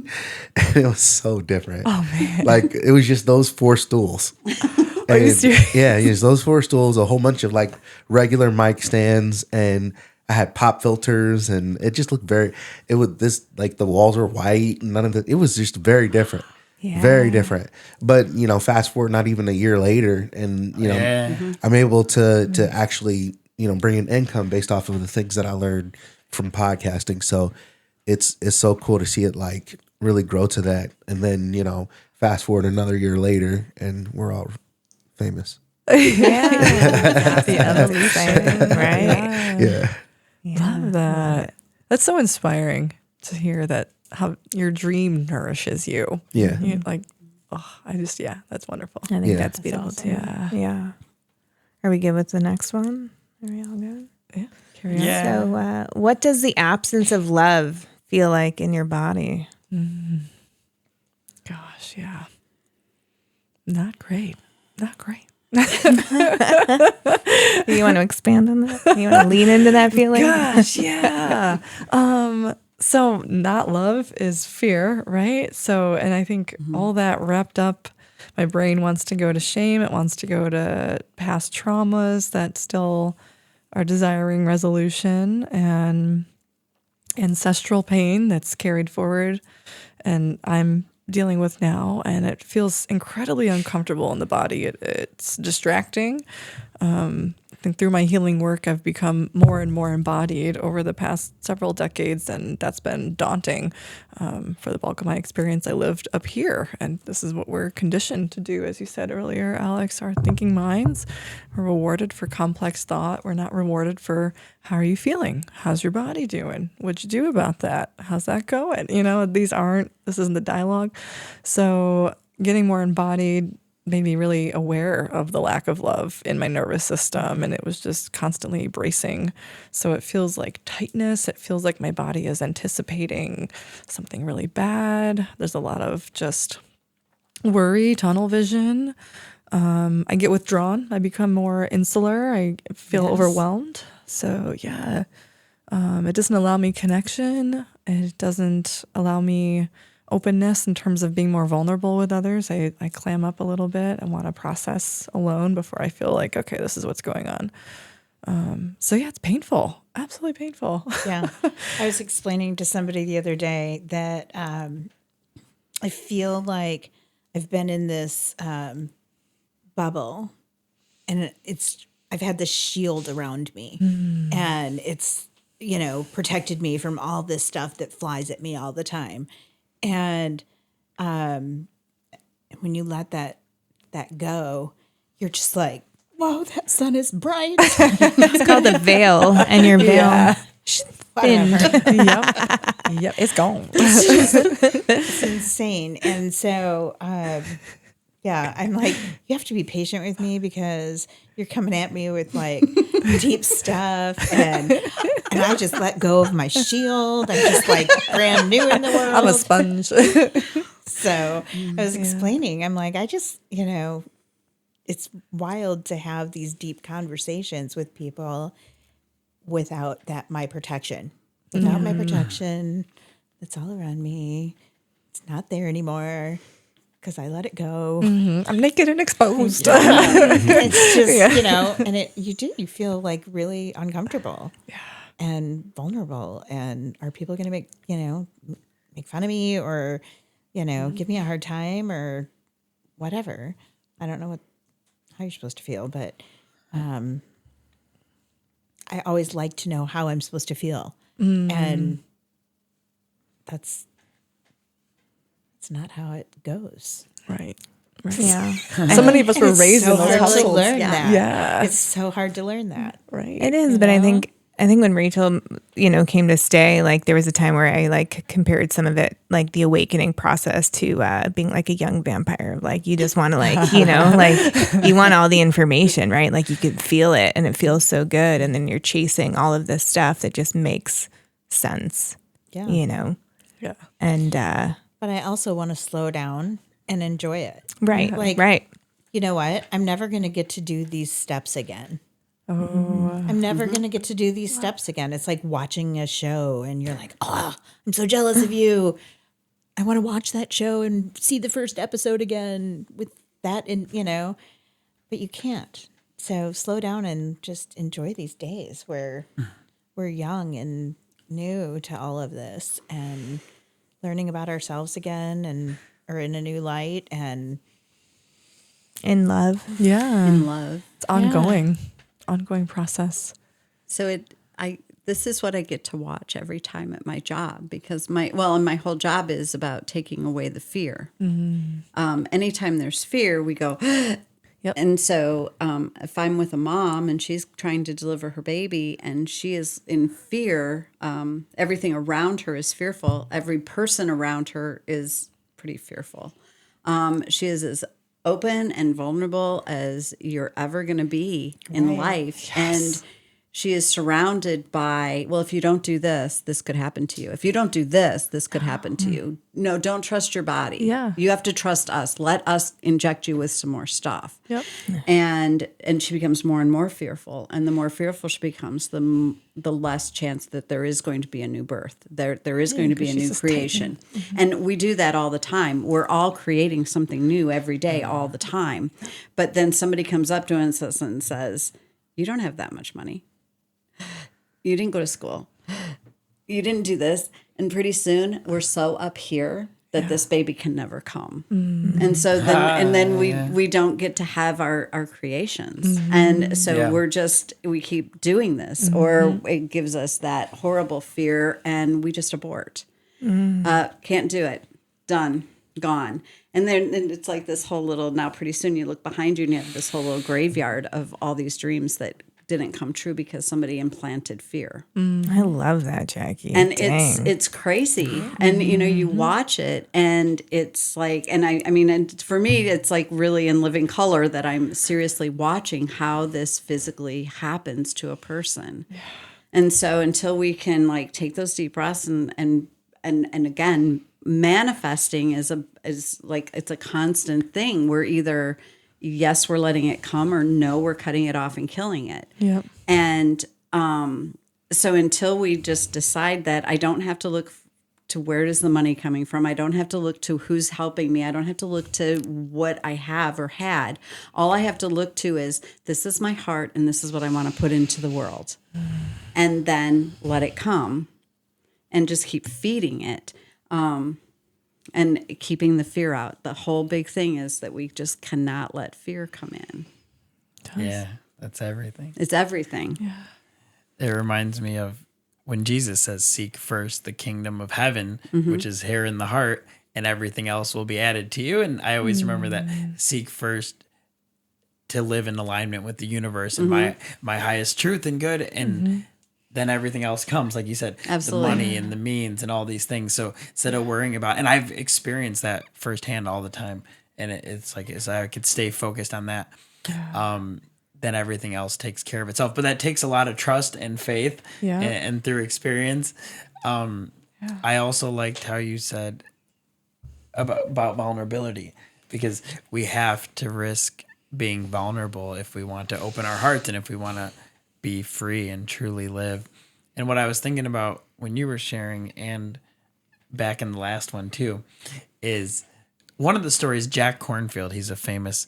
and it was so different. Oh man! Like it was just those 4 stools. Are you serious? Yeah, just those 4 stools, a whole bunch of like regular mic stands, and I had pop filters, and it just looked like the walls were white, and it was just very different. Yeah. Very different. But, you know, fast forward not even a year later, and, you know, I'm able to actually, you know, bring in income based off of the things that I learned from podcasting. So it's so cool to see it like really grow to that. And then, you know, fast forward another year later and we're all famous. Yeah. The evolution, right? Yeah. Love that. That's so inspiring to hear that, how your dream nourishes you. Yeah. That's wonderful. I think that's beautiful too. Yeah. Are we good with the next one? Are we all good? Yeah. So what does the absence of love feel like in your body? Gosh, yeah. Not great. Do you want to expand on that? You want to lean into that feeling? Gosh, yeah. So not love is fear, right? So, and I think all that wrapped up, my brain wants to go to shame. It wants to go to past traumas that still are desiring resolution, and ancestral pain that's carried forward and I'm dealing with now. And it feels incredibly uncomfortable in the body. It's distracting. I think through my healing work, I've become more and more embodied over the past several decades, and that's been daunting. For the bulk of my experience, I lived up here, and this is what we're conditioned to do, as you said earlier, Alex. Our thinking minds are rewarded for complex thought. We're not rewarded for how are you feeling? How's your body doing? What'd you do about that? How's that going? You know, this isn't the dialogue. So getting more embodied made me really aware of the lack of love in my nervous system, and it was just constantly bracing. So it feels like tightness. It feels like my body is anticipating something really bad. There's a lot of just worry, tunnel vision. I get withdrawn. I become more insular. I feel overwhelmed. So yeah, it doesn't allow me connection. It doesn't allow me openness in terms of being more vulnerable with others. I clam up a little bit and want to process alone before I feel like, okay, this is what's going on. So yeah, it's painful. Absolutely painful. Yeah. I was explaining to somebody the other day that I feel like I've been in this bubble, and I've had this shield around me, and it's, protected me from all this stuff that flies at me all the time. And when you let that go, you're just like, whoa, that sun is bright. It's called the veil, and your veil thinned. Yep, it's gone. It's insane. And so, I'm like, you have to be patient with me because you're coming at me with like deep stuff, and I just let go of my shield. I'm just like brand new in the world. I'm a sponge. So I was explaining, I'm like, I just, it's wild to have these deep conversations with people without my protection. Without my protection, it's all around me. It's not there anymore because I let it go. I'm naked and exposed. It's just, and you feel like really uncomfortable and vulnerable. And are people going to make fun of me or, give me a hard time or whatever? I don't know how you're supposed to feel, but I always like to know how I'm supposed to feel. And it's not how it goes. Right. Yeah. So many of us were raised in those hard to households. learn that. Yeah. It's so hard to learn that. Right. It is, but I think when Rachel, came to stay, like there was a time where I like compared some of it, like the awakening process to being like a young vampire. Like you just want to like, like you want all the information, right? Like you could feel it and it feels so good. And then you're chasing all of this stuff that just makes sense, Yeah. Yeah. And, But I also want to slow down and enjoy it. right. Like, right. you know what? I'm never going to get to do these steps again. Oh. I'm never going to get to do these steps again. It's like watching a show and you're like, oh, I'm so jealous of you. I want to watch that show and see the first episode again with that, but you can't. So slow down and just enjoy these days where we're young and new to all of this and learning about ourselves again or in a new light and In love. Yeah. In love. It's ongoing process. So this is what I get to watch every time at my job because my whole job is about taking away the fear. Anytime there's fear, we go, Yep. And so if I'm with a mom and she's trying to deliver her baby and she is in fear, everything around her is fearful. Every person around her is pretty fearful. She is as open and vulnerable as you're ever going to be in life. Yes. And she is surrounded by, well, if you don't do this, this could happen to you. If you don't do this, this could happen to you. No, don't trust your body. Yeah. You have to trust us. Let us inject you with some more stuff. Yep. And she becomes more and more fearful. And the more fearful she becomes, the less chance that there is going to be a new birth. There is going to be a new creation. And we do that all the time. We're all creating something new every day, all the time. But then somebody comes up to us and says, you don't have that much money. You didn't go to school. You didn't do this. And pretty soon we're so up here that this baby can never come. And so then we don't get to have our creations. And so we keep doing this or it gives us that horrible fear and we just abort. Can't do it. Done. Gone. And then it's like this whole little, now pretty soon you look behind you and you have this whole little graveyard of all these dreams that didn't come true because somebody implanted fear. I love that, Jackie. And Dang. it's crazy. And you watch it and it's like, and I mean, and for me, it's like really in living color that I'm seriously watching how this physically happens to a person. Yeah. And so until we can like take those deep breaths and again, manifesting is like, it's a constant thing. We're either, yes, we're letting it come, or no, we're cutting it off and killing it. Yep. And, so until we just decide that I don't have to look to where is the money coming from, I don't have to look to who's helping me, I don't have to look to what I have or had. All I have to look to is this is my heart and this is what I want to put into the world. And then let it come and just keep feeding it and keeping the fear out. The whole big thing is that we just cannot let fear come in. Yeah, that's everything. It's everything. Yeah. It reminds me of when Jesus says, seek first the kingdom of heaven, which is here in the heart, and everything else will be added to you. And I always remember that seek first to live in alignment with the universe and my highest truth and good. And then everything else comes, like you said, Absolutely. the money and the means and all these things. So instead of worrying about, and I've experienced that firsthand all the time. And it's like, as I could stay focused on that, then everything else takes care of itself. But that takes a lot of trust and faith and through experience. I also liked how you said about vulnerability, because we have to risk being vulnerable if we want to open our hearts and if we want to be free and truly live. And what I was thinking about when you were sharing, and back in the last one too, is one of the stories, Jack Kornfield, he's a famous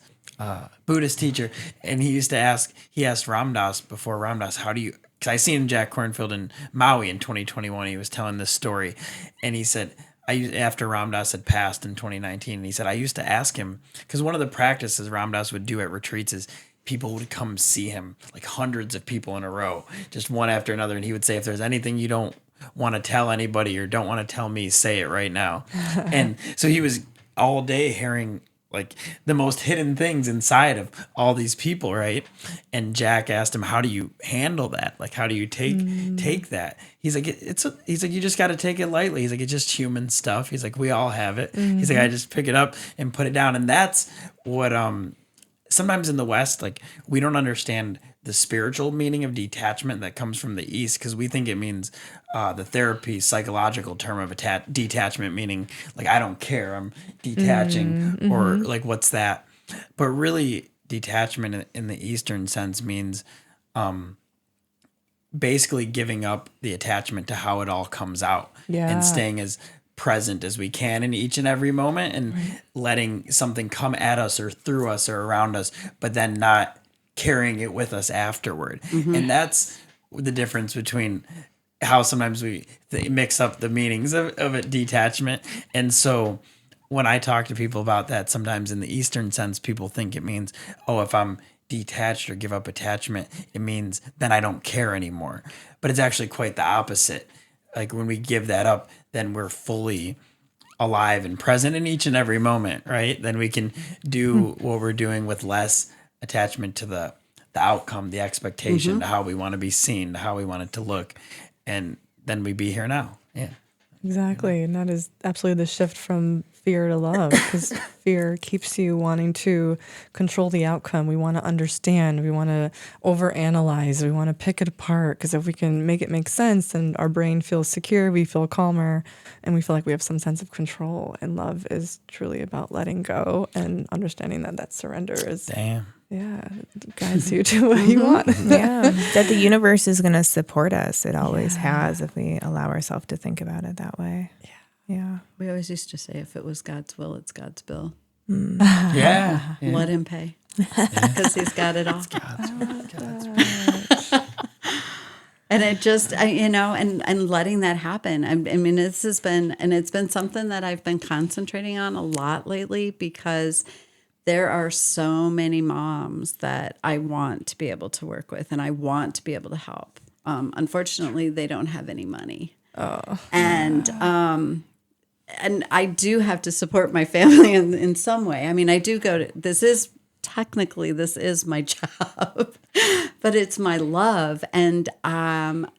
Buddhist teacher, and he asked Ram Dass before Ram Dass, how do you, because I seen Jack Kornfield in Maui in 2021, he was telling this story, and he said, after Ram Dass had passed in 2019, and he said, I used to ask him, because one of the practices Ram Dass would do at retreats is people would come see him, like hundreds of people in a row, just one after another, and he would say, if there's anything you don't want to tell anybody or don't want to tell me, say it right now. And so he was all day hearing like the most hidden things inside of all these people, right? And Jack asked him, how do you handle that? Like, how do you take that? He's like, he's like, you just got to take it lightly. He's like, it's just human stuff. He's like, we all have it. He's like, I just pick it up and put it down. And that's what, sometimes in the West, like we don't understand the spiritual meaning of detachment that comes from the East, because we think it means the therapy psychological term of detachment, meaning like I don't care, I'm detaching, or like what's that? But really, detachment in the Eastern sense means basically giving up the attachment to how it all comes out and staying as present as we can in each and every moment, and letting something come at us or through us or around us, but then not carrying it with us afterward. And that's the difference between how sometimes we mix up the meanings of it, detachment. And so when I talk to people about that, sometimes in the Eastern sense, people think it means, oh, if I'm detached or give up attachment, it means then I don't care anymore. But it's actually quite the opposite. Like when we give that up, then we're fully alive and present in each and every moment, right? Then we can do what we're doing with less attachment to the outcome, the expectation, to how we want to be seen, to how we want it to look. And then we be here now. Yeah. Exactly. And that is absolutely the shift from fear to love, because fear keeps you wanting to control the outcome. We want to understand. We want to overanalyze. We want to pick it apart, because if we can make it make sense, then our brain feels secure, we feel calmer, and we feel like we have some sense of control. And love is truly about letting go and understanding that surrender is... Damn. Yeah, it guides you to what you want. Yeah, that the universe is going to support us. It always has, if we allow ourselves to think about it that way. Yeah. We always used to say, if it was God's will, it's God's bill. Yeah. Let him pay, because he's got it all. And it just, and letting that happen. I mean, it's been something that I've been concentrating on a lot lately, because there are so many moms that I want to be able to work with, and I want to be able to help. Unfortunately, they don't have any money. And I do have to support my family in some way. I mean, I do this is technically this is my job, but it's my love. And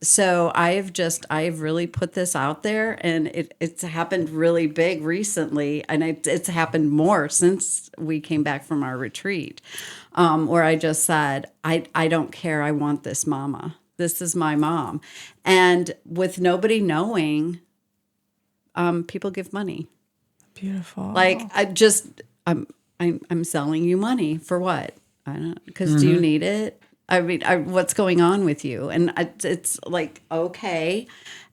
so I've really put this out there, and it's happened really big recently, and it's happened more since we came back from our retreat, where I just said, I don't care, I want this mama. This is my mom. And with nobody knowing, people give money. Beautiful. Like I'm selling you money for what? I don't, because do you need it? I mean, what's going on with you? And it's like, okay.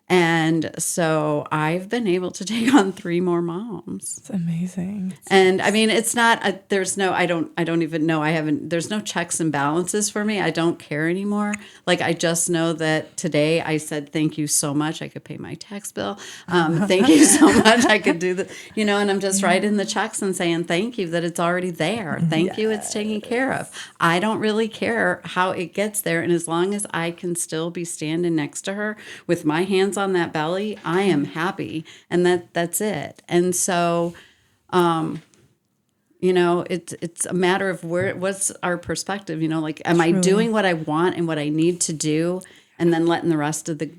And so I've been able to take on 3 more moms. It's amazing. And I mean, it's not, there's no, I don't even know. There's no checks and balances for me. I don't care anymore. Like, I just know that today I said, thank you so much. I could pay my tax bill. Thank you so much. I could do and I'm just writing the checks and saying, thank you that it's already there. Thank you. It's taken care of. I don't really care how it gets there. And as long as I can still be standing next to her with my hands on that belly, I am happy. And that's it. And so, it's a matter of what's our perspective, like, am I doing what I want and what I need to do, and then letting the rest of the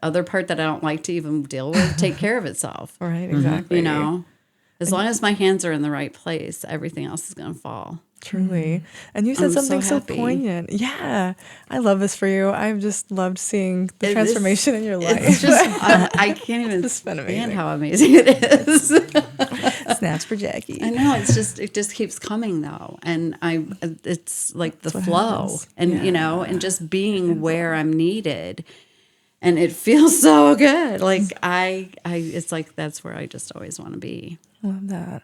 other part that I don't like to even deal with take care of itself. Right, exactly. As long as my hands are in the right place, everything else is going to fall. Truly. And you said something so poignant. Yeah. I love this for you. I've just loved seeing the transformation in your life. It's just, I can't even understand how amazing it is. Snaps for Jackie. I know. It just keeps coming though. And it's like the flow happens. And, and just being where I'm needed. And it feels so good. Like it's like, that's where I just always want to be. I love that.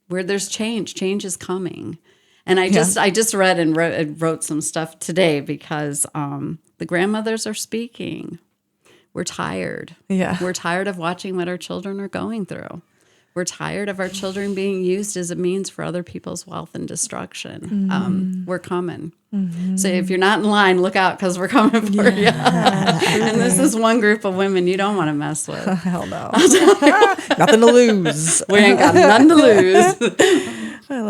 Where there's change is coming. And I just read and wrote some stuff today because the grandmothers are speaking. We're tired. Yeah. We're tired of watching what our children are going through. We're tired of our children being used as a means for other people's wealth and destruction. We're coming. So if you're not in line, look out, because we're coming for you. And this is one group of women you don't want to mess with. Hell no. Nothing to lose. We ain't got none to lose.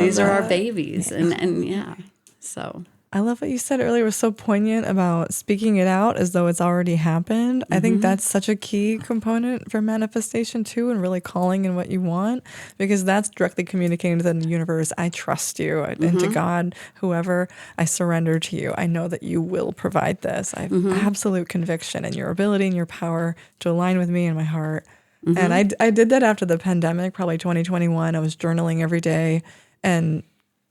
These that. are our babies. And yeah, so. I love what you said earlier. It was so poignant about speaking it out as though it's already happened. I think that's such a key component for manifestation too, and really calling in what you want, because that's directly communicating to the universe. I trust you, and to God, whoever, I surrender to you. I know that you will provide this. I have absolute conviction in your ability and your power to align with me and my heart. And I did that after the pandemic, probably 2021. I was journaling every day and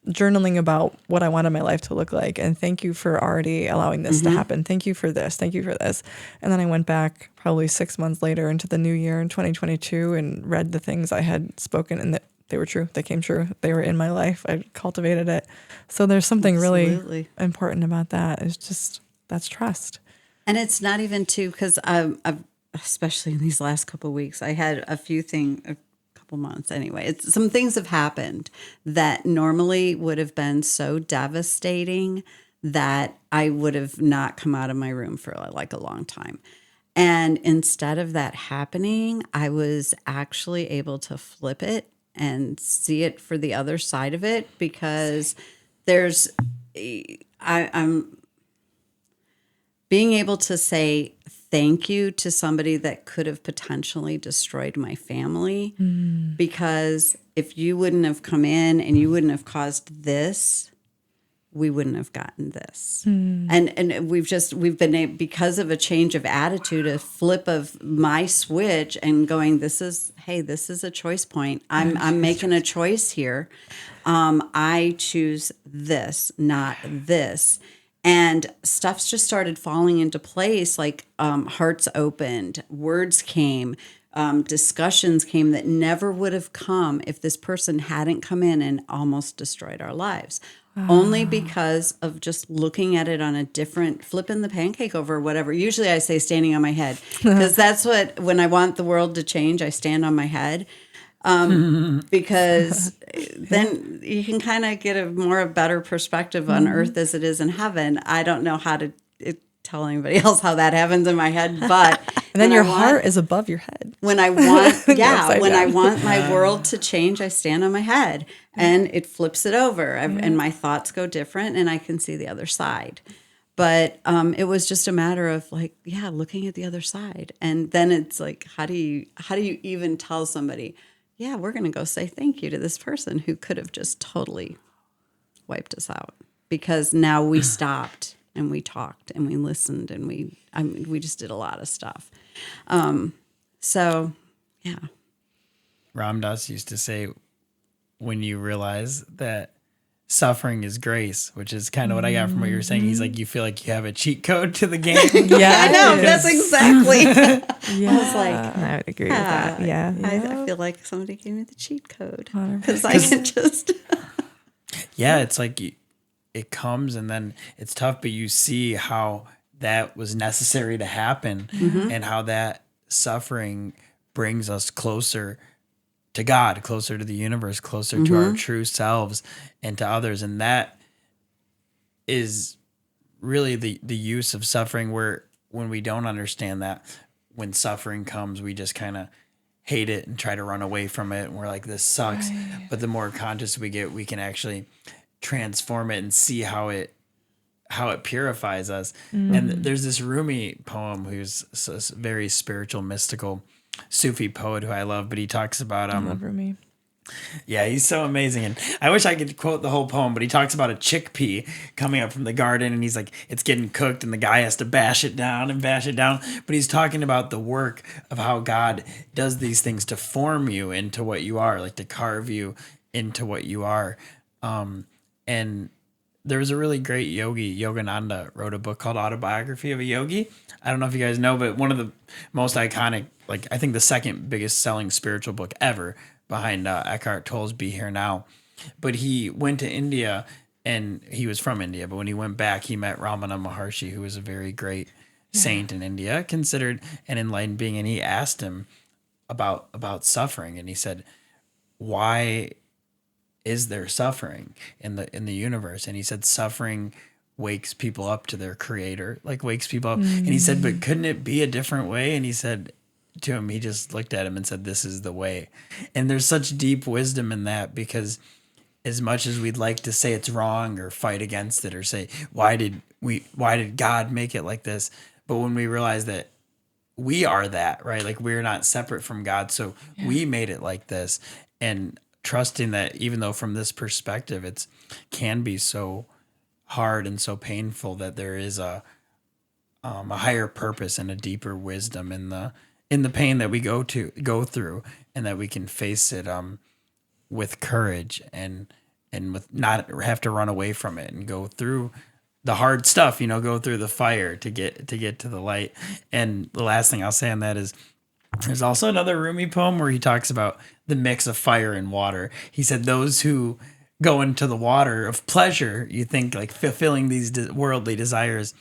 journaling about what I wanted my life to look like. And thank you for already allowing this to happen. Thank you for this. Thank you for this. And then I went back probably 6 months later into the new year in 2022 and read the things I had spoken, and that they were true. They came true. They were in my life. I cultivated it. So there's something really important about that. It's just, that's trust. And it's not even because I've, especially in these last couple of weeks, I had a couple months anyway. Some things have happened that normally would have been so devastating that I would have not come out of my room for like a long time. And instead of that happening, I was actually able to flip it and see it for the other side of it, because I'm being able to say thank you to somebody that could have potentially destroyed my family, because if you wouldn't have come in and you wouldn't have caused this, we wouldn't have gotten this. And we've been, because of a change of attitude, a flip of my switch and going, this is a choice point. I'm making a choice here. I choose this, not this. And stuff's just started falling into place, like hearts opened, words came, discussions came that never would have come if this person hadn't come in and almost destroyed our lives. Only because of just looking at it on a different, flipping the pancake over or whatever. Usually I say standing on my head, because that's when I want the world to change, I stand on my head. Because then you can kind of get a better perspective on earth as it is in heaven. I don't know how to tell anybody else how that happens in my head, but And then When your I want- heart is above your head. When I want, upside when I down. want my world to change, I stand on my head and it flips it over, and my thoughts go different, and I can see the other side. But it was just a matter of like, looking at the other side, and then it's like, how do you even tell somebody, we're going to go say thank you to this person who could have just totally wiped us out, because now we stopped and we talked and we listened and we just did a lot of stuff. So, yeah. Ram Dass used to say, when you realize that suffering is grace, which is kind of what I got from what you were saying. He's like, you feel like you have a cheat code to the game. Yeah, I know. That's exactly. Yeah. I was like, I would agree with that. Yeah. I feel like somebody gave me the cheat code, because I can just. Yeah, it's like it comes and then it's tough, but you see how that was necessary to happen, and how that suffering brings us closer to God, closer to the universe, closer to our true selves and to others. And that is really the use of suffering, where when we don't understand that, when suffering comes, we just kind of hate it and try to run away from it. And we're like, this sucks. Right. But the more conscious we get, we can actually transform it and see how it purifies us. And there's this Rumi poem, who's a very spiritual, mystical Sufi poet who I love, but he talks about I love Rumi. Yeah, he's so amazing. And I wish I could quote the whole poem, but he talks about a chickpea coming up from the garden, and he's like, it's getting cooked and the guy has to bash it down and bash it down. But he's talking about the work of how God does these things to form you into what you are, like to carve you into what you are. And there was a really great yogi, Yogananda, wrote a book called Autobiography of a Yogi. I don't know if you guys know, but one of the most iconic, like I think the second biggest selling spiritual book ever, behind Eckhart Tolle's Be Here Now. But he went to India, and he was from India, but when he went back, he met Ramana Maharshi, who was a very great saint in India, considered an enlightened being, and he asked him about suffering, and he said, why is there suffering in the universe? And he said, suffering wakes people up to their creator, like wakes people up. And he said, but couldn't it be a different way? And he said to him, he just looked at him and said, this is the way. And there's such deep wisdom in that, because as much as we'd like to say it's wrong or fight against it or say, why did God make it like this? But when we realize that we are that, right? Like we're not separate from God. So we made it like this, and trusting that even though from this perspective, it's can be so hard and so painful, that there is a higher purpose and a deeper wisdom in the pain that we go through, and that we can face it with courage and with not have to run away from it, and go through the hard stuff, go through the fire to get to the light. And the last thing I'll say on that is, there's also another Rumi poem where he talks about the mix of fire and water. He said, those who go into the water of pleasure, you think like fulfilling these worldly desires,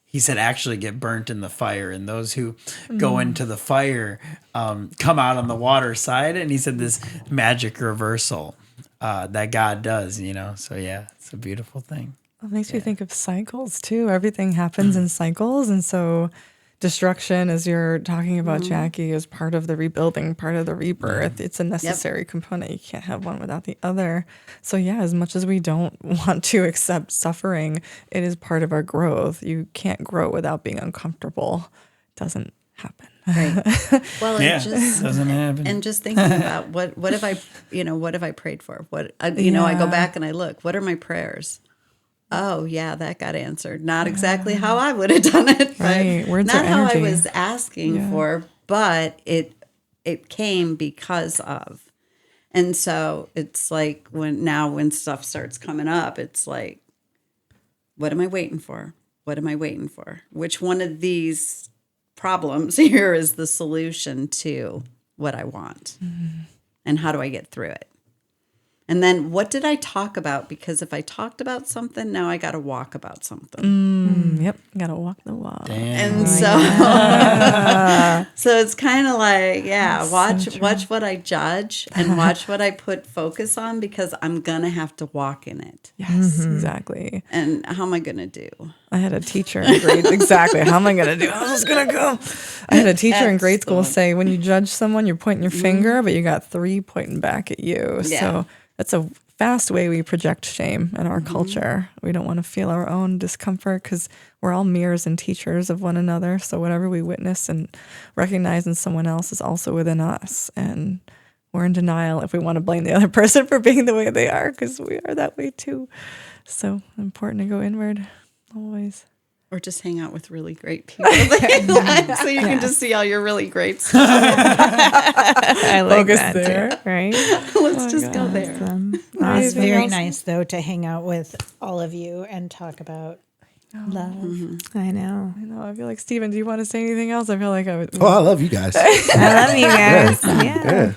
he said, actually get burnt in the fire. And those who go into the fire come out on the water side. And he said this magic reversal that God does, So yeah, it's a beautiful thing. It makes me think of cycles too. Everything happens in cycles. And so destruction, as you're talking about, Jackie, is part of the rebuilding, part of the rebirth. It's a necessary component. You can't have one without the other. So yeah, as much as we don't want to accept suffering, it is part of our growth. You can't grow without being uncomfortable. It doesn't happen. Right. Well, Yeah, it just doesn't happen. and just thinking about what have I prayed for? I go back and I look, what are my prayers? Oh yeah, that got answered. Not exactly how I would have done it, but Right. Words not are how I energy. was asking for, but it came because of. And so it's like when stuff starts coming up, it's like, what am I waiting for? What am I waiting for? Which one of these problems here is the solution to what I want? And how do I get through it? And then what did I talk about? Because if I talked about something, now I got to walk about something. Yep. Gotta walk the walk. Damn. And so it's kind of like, watch what I judge and watch what I put focus on, because I'm going to have to walk in it. Yes, exactly. And how am I going to do? I had a teacher in grade. Exactly. How am I going to do? How's this going to go? I had a teacher in grade school say, when you judge someone, you're pointing your finger, but you got 3 pointing back at you. Yeah. So that's a fast way we project shame in our culture. We don't want to feel our own discomfort because we're all mirrors and teachers of one another. So whatever we witness and recognize in someone else is also within us. And we're in denial if we want to blame the other person for being the way they are, because we are that way too. So important to go inward always. Or just hang out with really great people so you can just see all your really great stuff. I like Focus that there. too, right? Let's just go there. It's Anything very else? nice, though, to hang out with all of you and talk about love. I know. I know. I feel like, Steven, do you want to say anything else? I feel like I would. Oh, I love you guys. I love you guys. Yeah.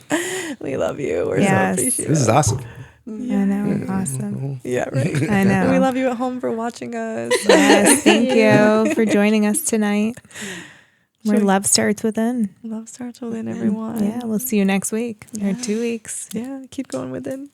We love you. We're Yes. so appreciative. This is awesome. I know. Awesome. Yeah, right. I know. We love you at home for watching us. Yes, thank you for joining us tonight. Where love starts within. Love starts within everyone. Yeah, we'll see you next week or 2 weeks. Yeah, keep going within.